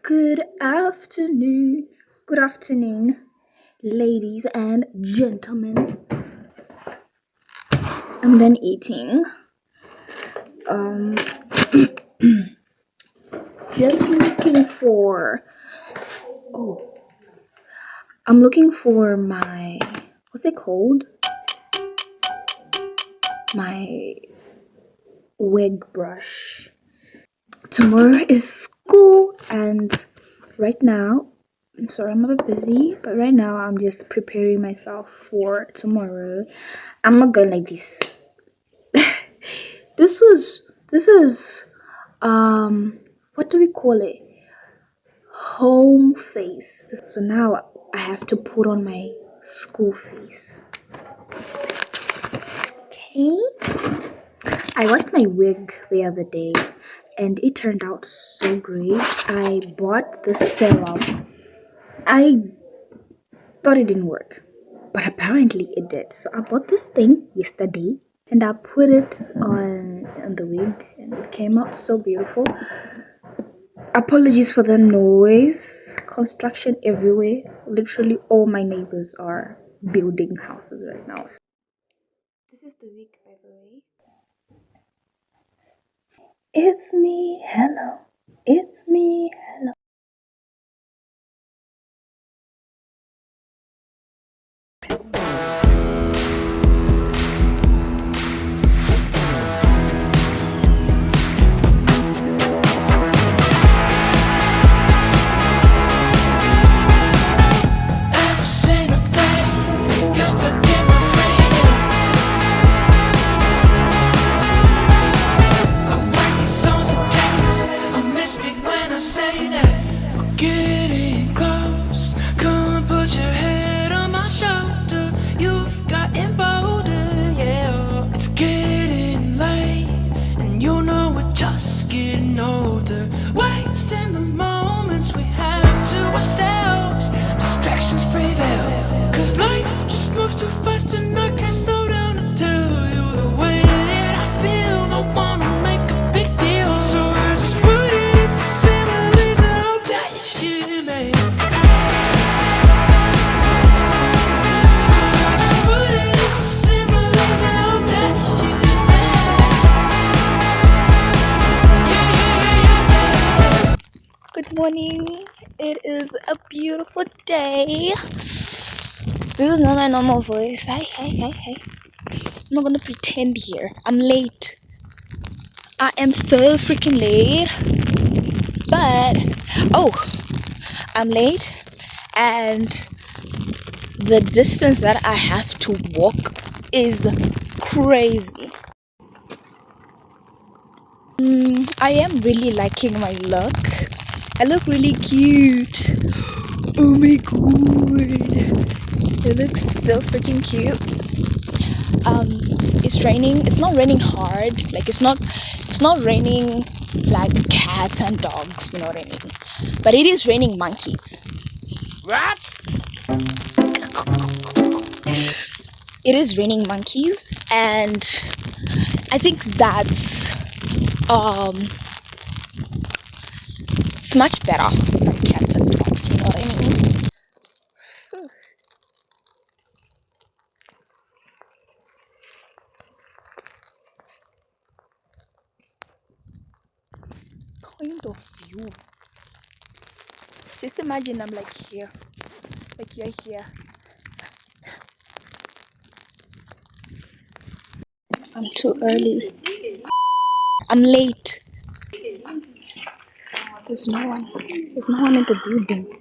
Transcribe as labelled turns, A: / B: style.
A: Good afternoon. Good afternoon, ladies and gentlemen. I'm done eating. Um, just looking for. Oh, I'm looking for my. What's it called? My wig brush. Tomorrow is school, and right now, I'm sorry, I'm a bit busy, but right now I'm just preparing myself for tomorrow. I'm not going like this. This is what do we call it? Home face. So now I have to put on my school face. Okay. I washed my wig the other day and it turned out so great. I bought this serum. I thought it didn't work, but apparently it did. So I bought this thing yesterday and I put it on the wig and it came out so beautiful. Apologies for the noise. Construction everywhere. Literally all my neighbors are building houses right now. This is the wig, by the way. It's me, hello. It's me, hello.
B: Wasting the moments we have to ourselves. Distractions prevail, 'cause life just moves too fast and I can't slow down to tell you the way that I feel. I wanna make a big deal, so I just put it in some similes and hope that you hear me. So I just put it in some similes and hope that you hear me.
A: Good morning. It is a beautiful day. This is not my normal voice. Hey. I'm not gonna pretend here. I'm late. I am so freaking late. But I'm late and the distance that I have to walk is crazy. I am really liking my look. I look really cute. Oh my god. It looks so freaking cute. It's raining. It's not raining hard. Like it's not raining like cats and dogs, you know what I mean? But it is raining monkeys.
B: What?
A: It is raining monkeys, and I think that's it's much better than cats and dogs, you know what I mean? Kind of view. Just imagine I'm like here, like you're here. I'm too early. I'm late. There's no one in the building.